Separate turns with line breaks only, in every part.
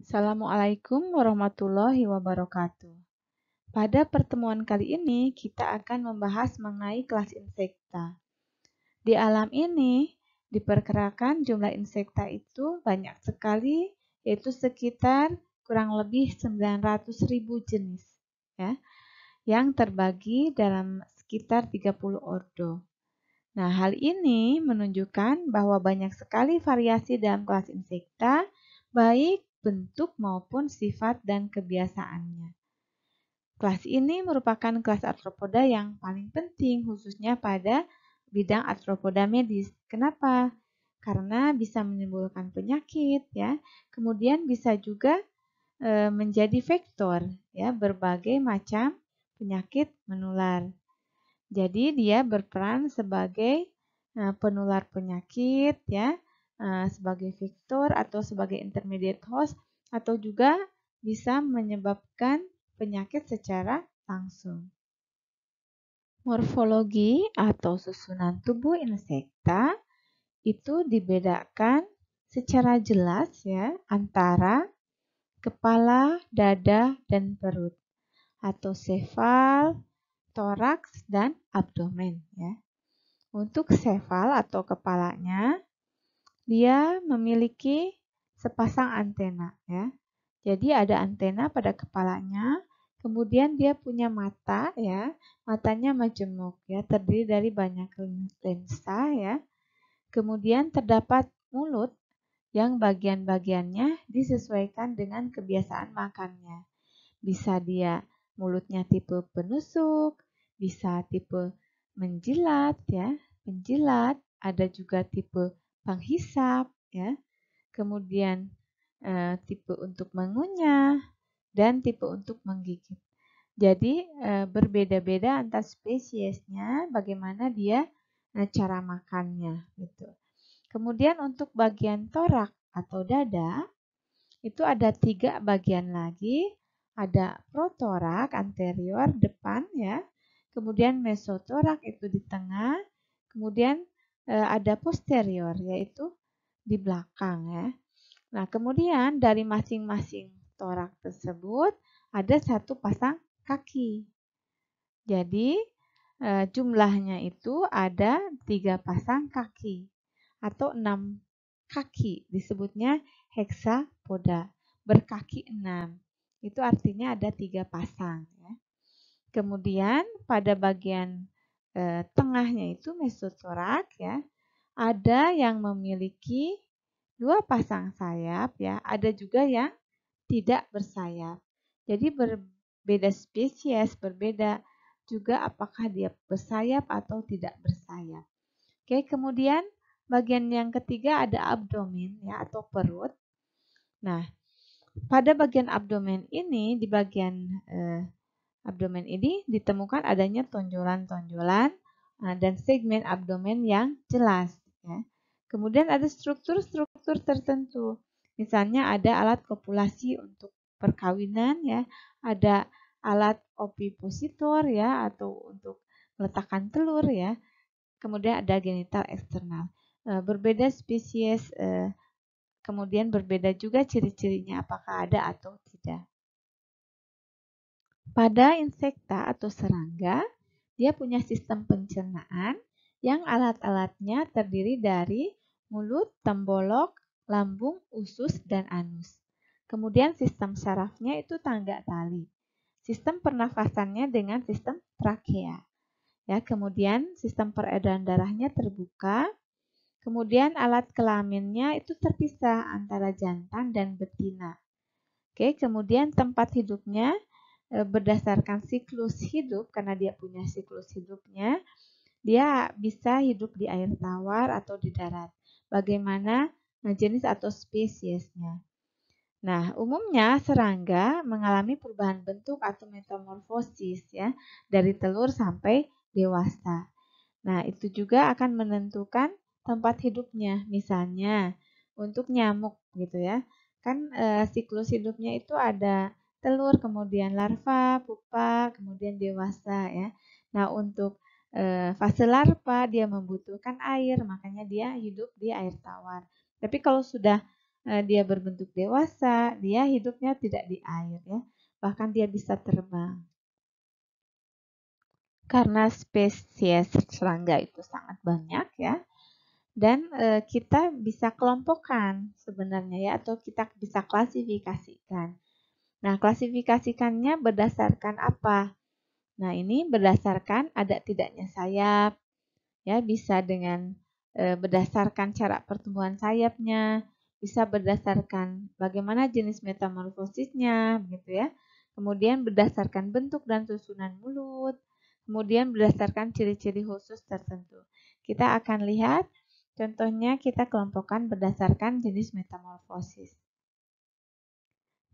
Assalamualaikum warahmatullahi wabarakatuh. Pada pertemuan kali ini, kita akan membahas mengenai kelas insekta. Di alam ini, diperkirakan jumlah insekta itu banyak sekali, yaitu sekitar kurang lebih 900.000 jenis, ya, yang terbagi dalam sekitar 30 ordo. Nah, hal ini menunjukkan bahwa banyak sekali variasi dalam kelas insekta, baik bentuk maupun sifat dan kebiasaannya. Kelas ini merupakan kelas arthropoda yang paling penting, khususnya pada bidang arthropoda medis. Kenapa? Karena bisa menimbulkan penyakit, ya. Kemudian bisa juga menjadi vektor, ya, berbagai macam penyakit menular. Jadi dia berperan sebagai penular penyakit, ya, sebagai vektor atau sebagai intermediate host, atau juga bisa menyebabkan penyakit secara langsung. Morfologi atau susunan tubuh insekta itu dibedakan secara jelas, ya, antara kepala, dada, dan perut, atau sefal, toraks, dan abdomen, ya. Untuk sefal atau kepalanya, dia memiliki sepasang antena, ya. Jadi ada antena pada kepalanya, kemudian dia punya mata, ya. Matanya majemuk, ya, terdiri dari banyak lensa, ya. Kemudian terdapat mulut yang bagian-bagiannya disesuaikan dengan kebiasaan makannya. Bisa dia mulutnya tipe penusuk, bisa tipe menjilat, ya, penjilat, ada juga tipe penghisap, ya. Kemudian tipe untuk mengunyah dan tipe untuk menggigit. Jadi berbeda-beda antar spesiesnya bagaimana dia cara makannya gitu. Kemudian untuk bagian torak atau dada itu ada 3 bagian lagi. Ada protorak anterior depan, ya. Kemudian mesotorak itu di tengah. Kemudian ada posterior yaitu di belakang, ya. Nah, kemudian dari masing-masing torak tersebut ada satu pasang kaki. Jadi jumlahnya itu ada 3 pasang kaki atau 6 kaki, disebutnya heksapoda, berkaki 6. Itu artinya ada 3 pasang, ya. Kemudian pada bagian tengahnya itu mesotorak, ya, ada yang memiliki 2 pasang sayap, ya, ada juga yang tidak bersayap. Jadi berbeda spesies, berbeda juga apakah dia bersayap atau tidak bersayap. Oke, kemudian bagian yang ketiga ada abdomen, ya, atau perut. Nah, pada bagian abdomen ini, di bagian abdomen ini ditemukan adanya tonjolan-tonjolan dan segmen abdomen yang jelas, ya. Kemudian ada struktur-struktur tertentu. Misalnya ada alat kopulasi untuk perkawinan, ya, ada alat ovipositor, ya, atau untuk meletakkan telur, ya. Kemudian ada genital eksternal. Berbeda spesies, kemudian berbeda juga ciri-cirinya apakah ada atau tidak. Pada insekta atau serangga, dia punya sistem pencernaan yang alat-alatnya terdiri dari mulut, tembolok, lambung, usus, dan anus. Kemudian sistem sarafnya itu tangga tali. Sistem pernafasannya dengan sistem trakea. Ya, kemudian sistem peredaran darahnya terbuka. Kemudian alat kelaminnya itu terpisah antara jantan dan betina. Oke, kemudian tempat hidupnya berdasarkan siklus hidup, karena dia punya siklus hidupnya, dia bisa hidup di air tawar atau di darat. Bagaimana jenis atau spesiesnya. Nah, umumnya serangga mengalami perubahan bentuk atau metamorfosis, ya, dari telur sampai dewasa. Nah, itu juga akan menentukan tempat hidupnya. Misalnya untuk nyamuk gitu, ya. Kan siklus hidupnya itu ada telur, kemudian larva, pupa, kemudian dewasa, ya. Nah, untuk fase larva dia membutuhkan air, makanya dia hidup di air tawar. Tapi kalau sudah dia berbentuk dewasa, dia hidupnya tidak di air ya. Bahkan dia bisa terbang. Karena spesies serangga itu sangat banyak ya. Dan kita bisa kelompokkan sebenarnya ya, atau kita bisa klasifikasikan. Nah, klasifikasikannya berdasarkan apa? Nah, ini berdasarkan ada tidaknya sayap, ya bisa dengan berdasarkan cara pertumbuhan sayapnya, bisa berdasarkan bagaimana jenis metamorfosisnya, gitu ya. Kemudian berdasarkan bentuk dan susunan mulut, kemudian berdasarkan ciri-ciri khusus tertentu. Kita akan lihat, contohnya kita kelompokkan berdasarkan jenis metamorfosis.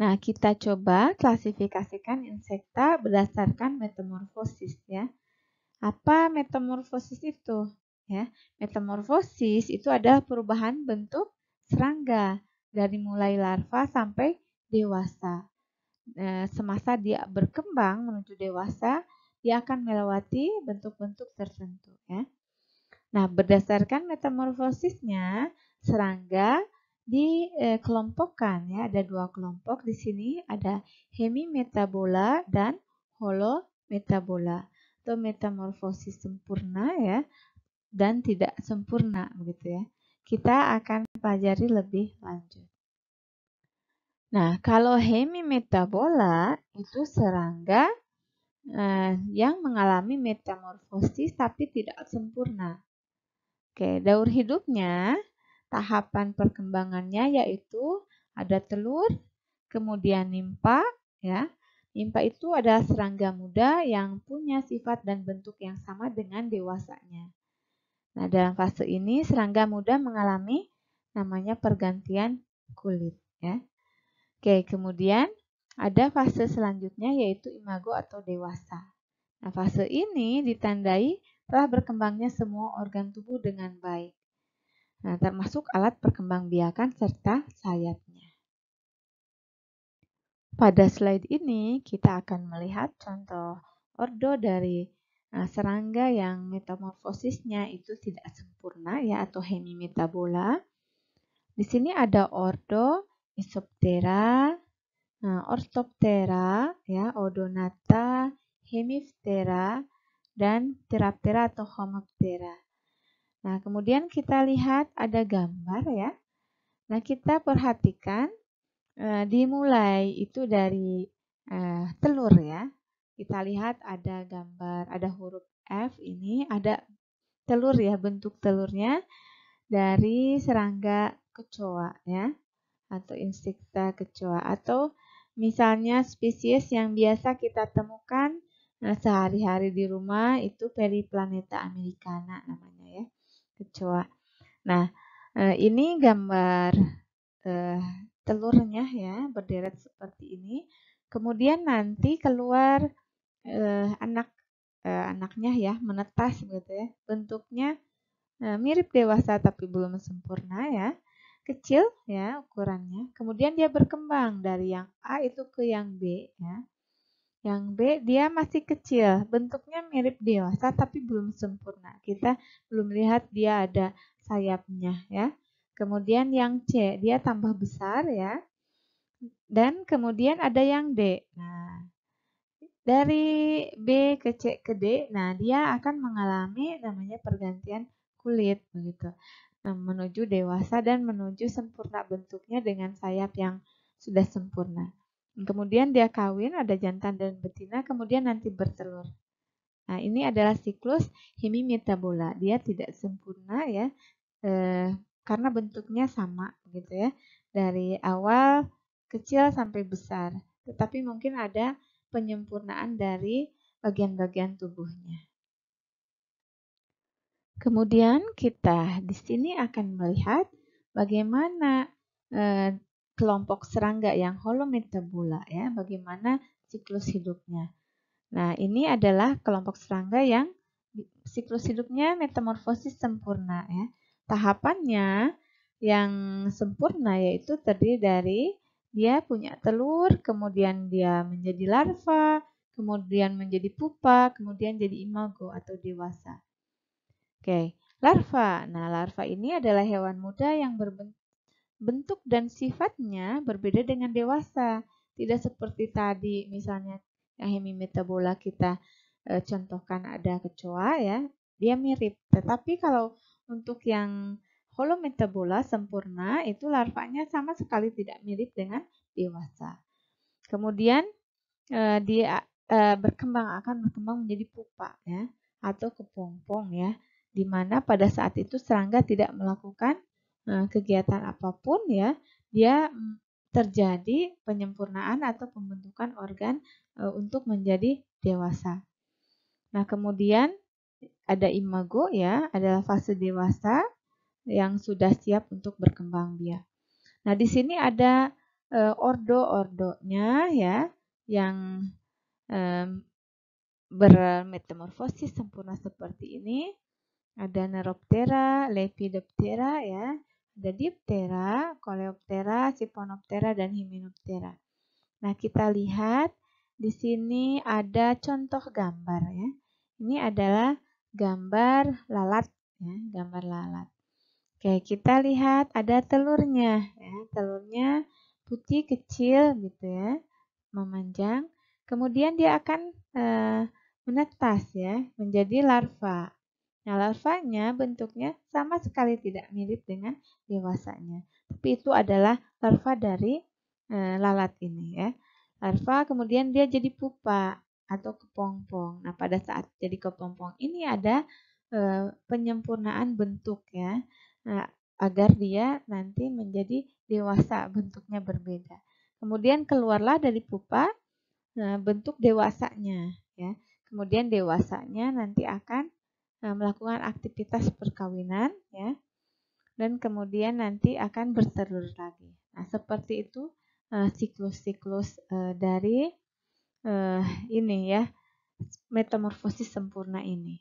Nah, kita coba klasifikasikan insekta berdasarkan metamorfosis ya. Apa metamorfosis itu? Ya, metamorfosis itu adalah perubahan bentuk serangga dari mulai larva sampai dewasa. Semasa dia berkembang menuju dewasa, dia akan melewati bentuk-bentuk tertentu. Ya. Nah, berdasarkan metamorfosisnya, serangga dikelompokkan ya, ada 2 kelompok di sini, ada hemimetabola dan holometabola atau metamorfosis sempurna ya dan tidak sempurna begitu ya. Kita akan pelajari lebih lanjut. Nah, kalau hemimetabola itu serangga yang mengalami metamorfosis tapi tidak sempurna. Oke, daur hidupnya, tahapan perkembangannya yaitu ada telur, kemudian nimpa, ya. Nimpa itu adalah serangga muda yang punya sifat dan bentuk yang sama dengan dewasanya. Nah, dalam fase ini serangga muda mengalami namanya pergantian kulit, ya. Oke, kemudian ada fase selanjutnya yaitu imago atau dewasa. Nah, fase ini ditandai telah berkembangnya semua organ tubuh dengan baik. Nah, termasuk alat perkembangbiakan serta sayapnya. Pada slide ini kita akan melihat contoh ordo dari serangga yang metamorfosisnya itu tidak sempurna ya atau hemimetabola. Di sini ada ordo Isoptera, Orthoptera, ya, Odonata, Hemiptera, dan Theraptera atau Homoptera. Nah, kemudian kita lihat ada gambar ya. Nah, kita perhatikan dimulai itu dari telur ya. Kita lihat ada gambar, ada huruf F ini, ada telur ya, bentuk telurnya dari serangga kecoa ya, atau insekta kecoa, atau misalnya spesies yang biasa kita temukan sehari-hari di rumah itu Periplaneta americana namanya ya, kecoa. Nah, ini gambar telurnya ya, berderet seperti ini. Kemudian nanti keluar anaknya ya, menetas gitu ya. Bentuknya mirip dewasa tapi belum sempurna ya. Kecil ya ukurannya. Kemudian dia berkembang dari yang A itu ke yang B ya. Yang B dia masih kecil, bentuknya mirip dewasa tapi belum sempurna. Kita belum lihat dia ada sayapnya ya. Kemudian yang C dia tambah besar ya. Dan kemudian ada yang D. Nah, dari B ke C ke D, nah dia akan mengalami namanya pergantian kulit begitu. Nah, menuju dewasa dan menuju sempurna bentuknya dengan sayap yang sudah sempurna. Kemudian dia kawin, ada jantan dan betina, kemudian nanti bertelur. Nah, ini adalah siklus hemimetabola. Dia tidak sempurna ya, karena bentuknya sama gitu ya. Dari awal kecil sampai besar. Tetapi mungkin ada penyempurnaan dari bagian-bagian tubuhnya. Kemudian kita di sini akan melihat bagaimana kelompok serangga yang holometabola ya, bagaimana siklus hidupnya. Nah, ini adalah kelompok serangga yang siklus hidupnya metamorfosis sempurna ya. Tahapannya yang sempurna yaitu terdiri dari dia punya telur, kemudian dia menjadi larva, kemudian menjadi pupa, kemudian jadi imago atau dewasa. Oke, larva. Nah, larva ini adalah hewan muda yang bentuk dan sifatnya berbeda dengan dewasa. Tidak seperti tadi, misalnya yang hemimetabola kita contohkan ada kecoa ya, dia mirip. Tetapi kalau untuk yang holometabola sempurna itu larvanya sama sekali tidak mirip dengan dewasa. Kemudian dia akan berkembang menjadi pupa ya atau kepompong ya, di mana pada saat itu serangga tidak melakukan kegiatan apapun ya, dia terjadi penyempurnaan atau pembentukan organ untuk menjadi dewasa. Nah, kemudian ada imago ya, adalah fase dewasa yang sudah siap untuk berkembang biak. Nah, di sini ada ordo-ordonya ya, yang bermetamorfosis sempurna seperti ini. Ada Neuroptera, Lepidoptera ya, ada Diptera, Coleoptera, Siphonoptera dan Hymenoptera. Nah, kita lihat di sini ada contoh gambar ya. Ini adalah gambar lalat ya, gambar lalat. Oke, kita lihat ada telurnya ya. Telurnya putih kecil gitu ya, memanjang. Kemudian dia akan menetas ya, menjadi larva. Nah, larvanya bentuknya sama sekali tidak mirip dengan dewasanya. Tapi itu adalah larva dari lalat ini ya. Larva kemudian dia jadi pupa atau kepompong. Nah, pada saat jadi kepompong ini ada penyempurnaan bentuk ya. Nah, agar dia nanti menjadi dewasa, bentuknya berbeda. Kemudian keluarlah dari pupa bentuk dewasanya ya. Kemudian dewasanya nanti akan melakukan aktivitas perkawinan ya, dan kemudian nanti akan bertelur lagi. Nah, seperti itu siklus-siklus dari ini ya, metamorfosis sempurna ini.